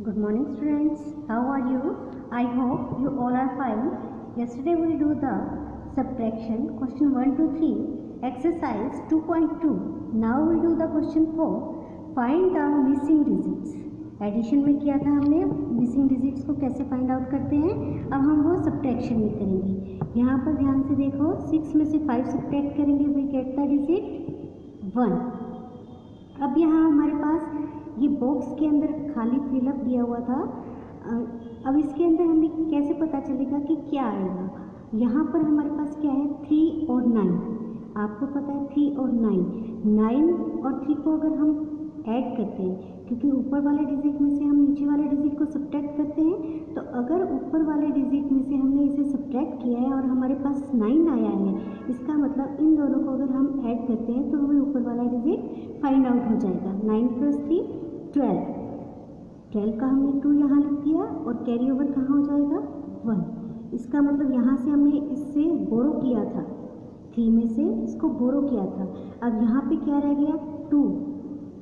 Good morning students, how are you? I hope you all are fine. Yesterday we do the subtraction question 1 to 3 exercise 2.2. Now we do the question 4 find the missing digits. Addition में किया था हमने, missing digits को कैसे find out करते हैं, अब हम वो सब्ट्रैक्शन में करेंगे। यहाँ पर ध्यान से देखो, 6 में से 5 सब्ट्रैक्ट करेंगे, वी गेट द डिजिट 1। अब यहाँ हमारे पास ये बॉक्स के अंदर खाली फिलअप दिया हुआ था। अब इसके अंदर हमें कैसे पता चलेगा कि क्या आएगा। यहाँ पर हमारे पास क्या है, 3 और 9। आपको पता है 3 और 9 और 3 को अगर हम ऐड करते हैं, क्योंकि ऊपर वाले डिजिट में से हम नीचे वाले डिजिट को सब्ट्रैक्ट करते हैं, तो अगर ऊपर वाले डिजिट में से हमने इसे सब्ट्रैक्ट किया है और हमारे पास 9 आया है, इसका मतलब इन दोनों को अगर हम ऐड करते हैं तो हमें ऊपर वाला डिजिट फाइंड आउट हो जाएगा। 9 + 3 12 का हमने 2 यहाँ लिख दिया और कैरी ओवर कहाँ हो जाएगा 1। इसका मतलब यहाँ से हमने इससे बोरो किया था, 3 में से इसको बोरो किया था। अब यहाँ पे क्या रह गया 2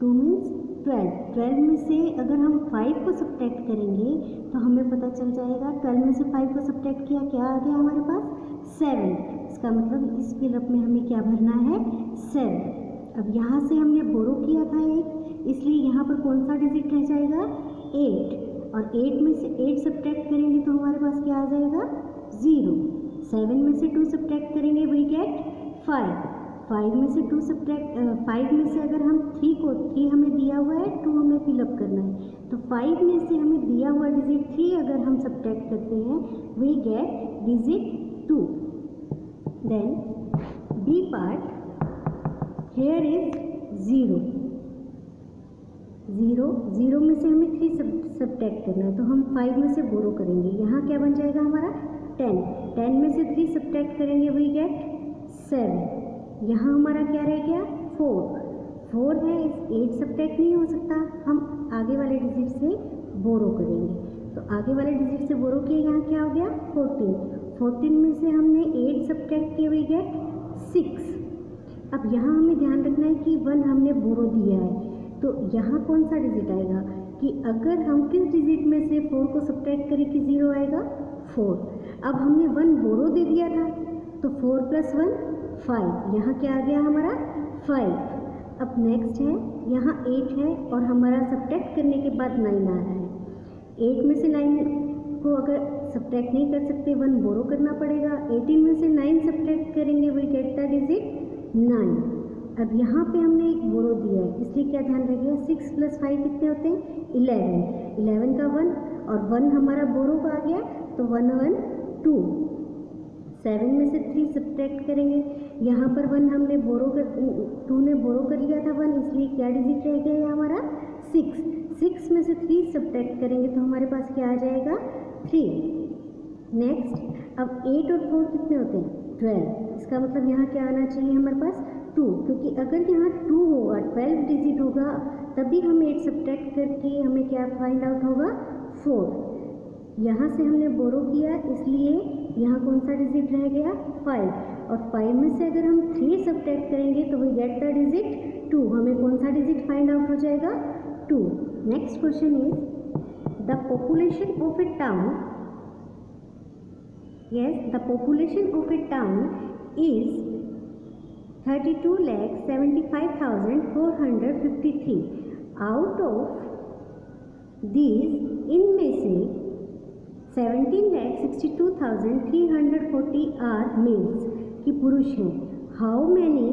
मीन्स 12 में से अगर हम 5 को सब्ट्रैक्ट करेंगे तो हमें पता चल जाएगा 12 में से 5 को सब्ट्रैक्ट किया, क्या आ गया हमारे पास 7। इसका मतलब इस फिलअप में हमें क्या भरना है 7। अब यहाँ से हमने बोरो किया था 1, इसलिए यहाँ पर कौन सा डिजिट रह जाएगा 8, और 8 में से 8 सब्ट्रैक्ट करेंगे तो हमारे पास क्या आ जाएगा 0। 7 में से 2 सब्ट्रैक्ट करेंगे वी गेट 5। 5 में से 2 सब्ट्रैक्ट 5 में से अगर हम 3 हमें दिया हुआ है, 2 हमें फिलअप करना है, तो 5 में से हमें दिया हुआ डिजिट 3 अगर हम सब्ट्रैक्ट करते हैं we get digit 2। Then b part, here is 0 में से हमें 3 सब्ट्रैक्ट करना है, तो हम 5 में से बोरो करेंगे। यहाँ क्या बन जाएगा हमारा 10 में से 3 सब्ट्रैक्ट करेंगे वी गेट 7। यहाँ हमारा क्या रह गया 4 है, 8 सब्ट्रैक्ट नहीं हो सकता, हम आगे वाले डिजिट से बोरो करेंगे। तो आगे वाले डिजिट से बोरो किए, यहाँ क्या हो गया 14 में से हमने 8 सब्ट्रैक्ट किए वी गेट 6। अब यहाँ हमें ध्यान रखना है कि 1 हमने बोरो दिया है, तो यहाँ कौन सा डिजिट आएगा कि अगर हम किस डिजिट में से 4 को सब्ट्रैक्ट करें कि 0 आएगा 4। अब हमने 1 बोरो दे दिया था, तो 4 + 1 5, यहाँ क्या आ गया हमारा 5। अब नेक्स्ट है, यहाँ 8 है और हमारा सब्ट्रैक्ट करने के बाद 9 आ रहा है। 8 में से 9 को अगर सब्ट्रैक्ट नहीं कर सकते, 1 बोरो करना पड़ेगा। 18 में से 9 सब्ट्रैक्ट करेंगे वी गेट द डिजिट 9। अब यहाँ पे हमने एक बोरो दिया है, इसलिए क्या ध्यान रखिएगा 6 + 5 कितने होते हैं 11 का 1 और 1 हमारा बोरो का आ गया, तो 1 1 2। 7 में से 3 सब्ट्रैक्ट करेंगे, यहाँ पर 1 हमने 2 ने बोरो कर लिया था 1, इसलिए क्या डिजिट रह गया है हमारा 6 में से 3 सब्ट्रैक्ट करेंगे तो हमारे पास क्या आ जाएगा 3। नेक्स्ट, अब 8 और 4 कितने होते हैं 12। इसका मतलब यहाँ क्या आना चाहिए हमारे पास 2, क्योंकि अगर यहाँ 2 होगा 12 डिजिट होगा तभी हम 8 सब्ट्रैक्ट करके हमें क्या फाइंड आउट होगा 4। यहाँ से हमने बोरो किया, इसलिए यहाँ कौन सा डिजिट रह गया 5, और 5 में से अगर हम 3 सब्ट्रैक्ट करेंगे तो वी गेट द डिजिट 2। हमें कौन सा डिजिट फाइंड आउट हो जाएगा 2। Next question is the population of a town, the population of a town is 32,75,453। Out of this, इनमें से 17,62,340 आर मेल्स की पुरुष हैं। हाउ मैनी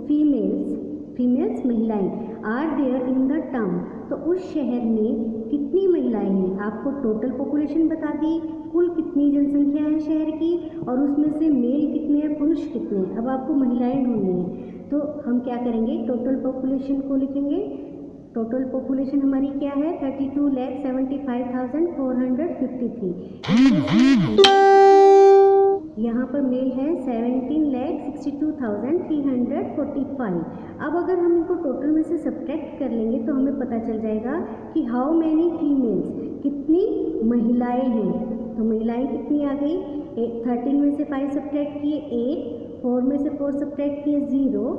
फीमेल्स महिलाएं are there in the town. तो उस शहर में कितनी महिलाएं हैं, आपको टोटल पॉपुलेशन बता दी, कुल कितनी जनसंख्या है शहर की, और उसमें से मेल कितने हैं पुरुष कितने हैं। अब आपको महिलाएं ढूंढनी है, तो हम क्या करेंगे टोटल पॉपुलेशन को लिखेंगे। टोटल पॉपुलेशन हमारी क्या है 32,75,453। यहाँ पर मेल है 17,62,345। अब अगर हम इनको टोटल में से सब्ट्रैक्ट कर लेंगे तो हमें पता चल जाएगा कि हाउ मैनी फीमेल्स, कितनी महिलाएं हैं। तो महिलाएं कितनी आ गई, 13 में से 5 सब्ट्रैक्ट किए 8, 4 में से 4 सब्ट्रैक्ट किए 0,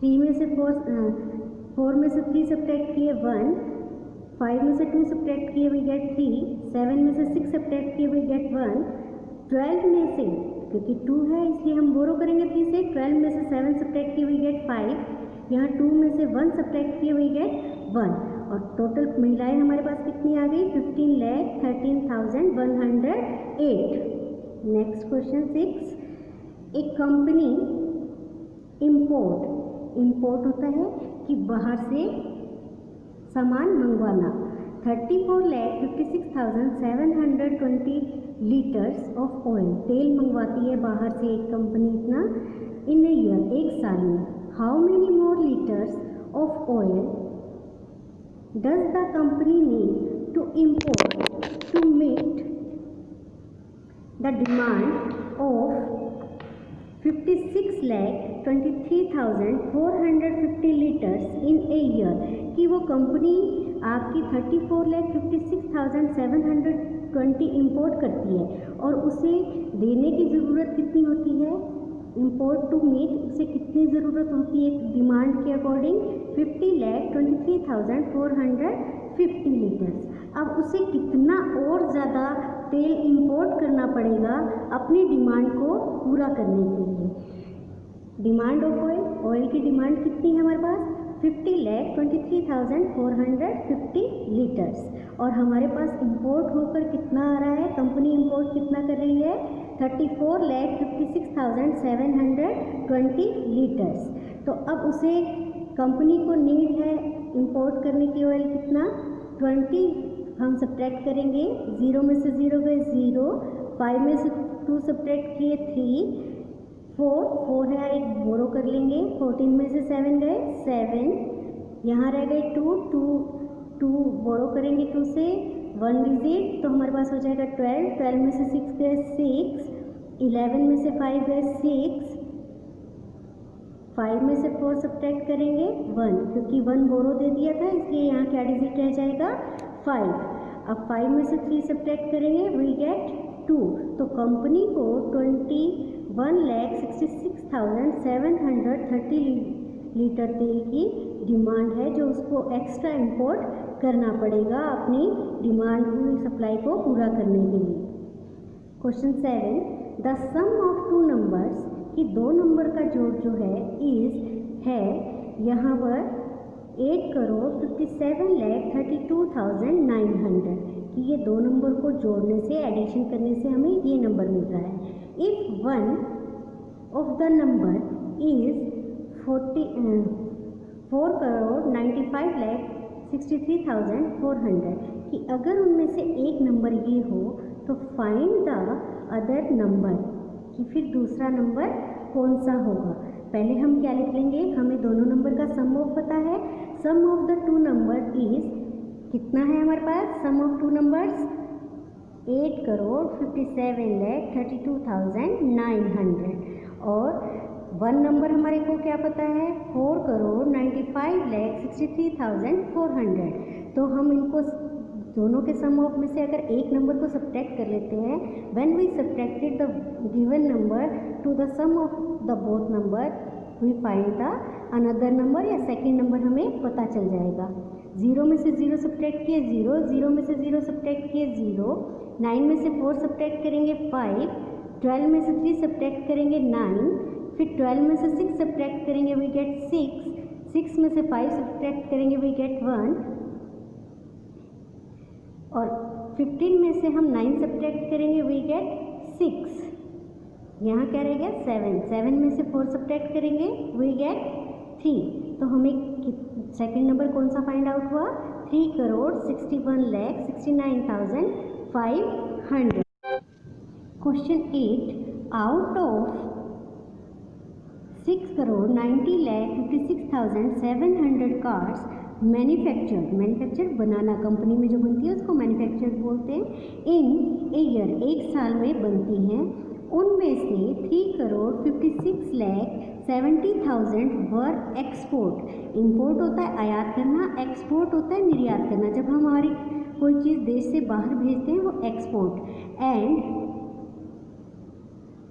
4 में से 3 सब्ट्रैक्ट किए 1, 5 में से 2 सब्ट्रैक्ट किए वी गेट 3, 7 में से 6 सब्ट्रैक्ट किए वी गेट 1, 12 में से, क्योंकि 2 है इसलिए हम बोरो करेंगे 3 से, 12 में से 7 सब्ट्रैक्ट किए वी गेट 5, यहाँ 2 में से 1 सब्ट्रैक्ट किए वी गेट 1, और टोटल महिलाएं हमारे पास कितनी आ गई 15,13,108। नेक्स्ट क्वेश्चन 6, एक कंपनी इंपोर्ट होता है कि बाहर से सामान मंगवाना, 34,56,720 लीटर्स ऑफ ऑयल, तेल मंगवाती है बाहर से एक कंपनी इतना इन ए ईयर, एक साल में। How many more litres of oil does the company need to import to meet the demand of 56,23,450 litres in a year, कि वो कंपनी आपकी 34,56,720 इंपोर्ट करती है और उसे देने की ज़रूरत कितनी होती है, इंपोर्ट टू मीट उसे कितनी ज़रूरत होती है डिमांड के अकॉर्डिंग 50,23,450 लीटर्स। अब उसे कितना और ज़्यादा तेल इंपोर्ट करना पड़ेगा अपनी डिमांड को पूरा करने के लिए। डिमांड ऑफ ऑयल की डिमांड कितनी है हमारे पास 50,23,450 लीटर्स, और हमारे पास इंपोर्ट होकर कितना आ रहा है, कंपनी इंपोर्ट कितना कर रही है 34,56,720 लीटर्स। तो अब उसे कंपनी को नीड है इंपोर्ट करने की ऑयल कितना 20, हम सब्ट्रैक्ट करेंगे, 0 में से 0 गए 0, 5 में से 2 सब्ट्रैक्ट किए 3, 4 है एक बोरो कर लेंगे, 14 में से 7 गए 7, यहाँ रह गए 2 बोरो करेंगे 2 से, 1 विजिट तो हमारे पास हो जाएगा 12 में से 6 गए 6, 11 में से 5 गए 6, 5 में से 4 सब्ट्रैक्ट करेंगे 1, क्योंकि 1 बोरो दे दिया था इसलिए यहाँ क्या डिजिट रह जाएगा 5। अब 5 में से 3 सब्ट्रैक्ट करेंगे वी गेट 2, तो कंपनी को 21,66,730 लीटर तेल की डिमांड है जो उसको एक्स्ट्रा इंपोर्ट करना पड़ेगा अपनी डिमांड सप्लाई को पूरा करने के लिए। Question 7, the sum of 2 numbers, कि 2 नंबर का जोड़ जो है है यहाँ पर 8,57,32,900, कि ये 2 नंबर को जोड़ने से एडिशन करने से हमें ये नंबर मिल रहा है। If one of the number is 4,95,63,400, कि अगर उनमें से एक नंबर ये हो तो फाइंड द अदर नंबर, कि फिर दूसरा नंबर कौन सा होगा। पहले हम क्या लिख लेंगे, हमें दोनों नंबर का सम ऑफ पता है, सम ऑफ द 2 नंबर इज़ कितना है हमारे पास, सम ऑफ 2 नंबर्स 8,57,32,900, और 1 नंबर हमारे को क्या पता है 4,95,63,400। तो हम इनको दोनों के सम ऑफ में से अगर एक नंबर को सब्ट्रैक्ट कर लेते हैं, when we subtracted the given number to the sum of the both number we find the another number या सेकेंड नंबर हमें पता चल जाएगा। 0 में से 0 सब्ट्रैक्ट किए 0, 0 में से 0 सब्ट्रैक्ट किए 0, 9 में से 4 सब्ट्रैक्ट करेंगे 5, 12 में से 3 सब्ट्रैक्ट करेंगे 9, फिर 12 में से 6 सब्ट्रैक्ट करेंगे वी गेट 6, 6 में से 5 सब्ट्रैक्ट करेंगे वी गेट 1, और 15 में से हम 9 सब्ट्रैक्ट करेंगे वी गेट 6, यहाँ क्या रहेगा 7 में से 4 सब्ट्रैक्ट करेंगे वी गेट 3। तो हमें सेकंड नंबर कौन सा फाइंड आउट हुआ 3,61,69,500। Question 8, out of 6,90,56,700 cars manufacture banana, company में जो बनती है उसको मैन्युफैक्चर बोलते हैं, इन ए ईयर एक साल में बनती हैं, उनमें से 3,56,70,000 वर एक्सपोर्ट। इंपोर्ट होता है आयात करना, एक्सपोर्ट होता है निर्यात करना, जब हम हमारी कोई चीज़ देश से बाहर भेजते हैं वो export, and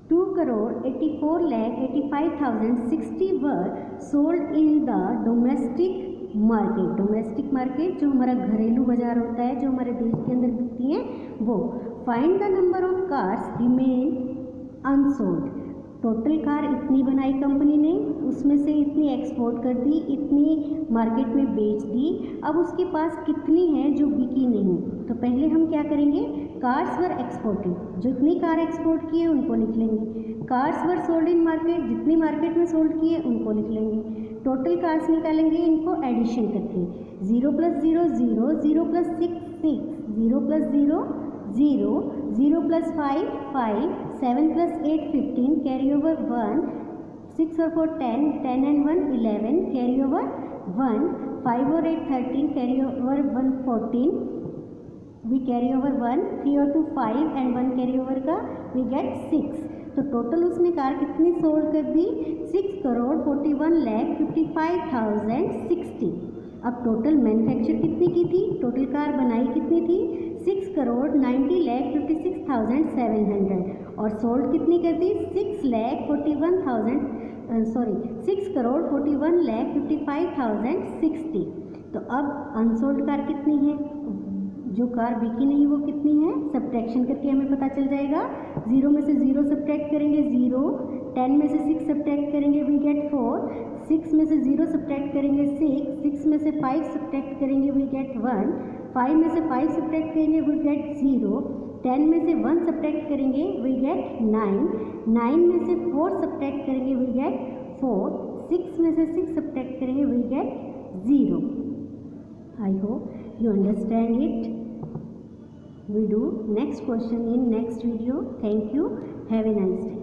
2,84,85,060 were sold in the domestic market, domestic market जो हमारा घरेलू बाजार होता है, जो हमारे देश के अंदर बिकती हैं वो। Find the number of cars remain unsold, total car इतनी बनाई कंपनी ने, उसमें से इतनी एक्सपोर्ट कर दी, इतनी मार्केट में बेच दी, अब उसके पास कितनी है जो बिकी नहीं। तो पहले हम क्या करेंगे, कार्स वर एक्सपोर्टेड, जितनी कार एक्सपोर्ट किए उनको लिख लेंगे। Cars were sold in market, जितनी मार्केट में सोल्ड किए उनको लिख लेंगे। टोटल कार्स निकालेंगे इनको एडिशन करके, 0 + 0 0, 0 + 6 6, 0 + 0 0, 0 + 5 5, 7 + 8 15, कैरी ओवर 1, 6 और 4 10, 10 and 1 11, कैरी ओवर 1, 5 और 8 13, carry over 1 14, we carry over 1, 3 और 2 5 and 1 कैरी ओवर का we get 6। तो टोटल उसने कार कितनी सोल्ड कर दी, 6,41,55,060। अब टोटल मैन्युफैक्चर कितनी की थी, टोटल कार बनाई कितनी थी, 6,90,56,700 और सोल्ड कितनी कर दी, 6,41,55,060। तो अब अनसोल्ड कार कितनी है, जो कार बिकी नहीं वो कितनी है, सब्ट्रैक्शन करके हमें पता चल जाएगा। 0 में से 0 सब्ट्रैक्ट करेंगे 0, 10 में से 6 सब्ट्रैक्ट करेंगे वी गेट 4, 6 में से 0 सब्ट्रैक्ट करेंगे 6, 6 में से 5 सब्ट्रैक्ट करेंगे वी गेट 1, 5 में से 5 सब्ट्रैक्ट करेंगे वी गेट 0, 10 में से 1 सब्ट्रैक्ट करेंगे वी गेट 9, 9 में से 4 सब्ट्रैक्ट करेंगे वी गेट 4, 6 में से 6 सब्ट्रैक्ट करेंगे we get 0। I hope you understand it. We do next question in next video. Thank you. Have a nice day.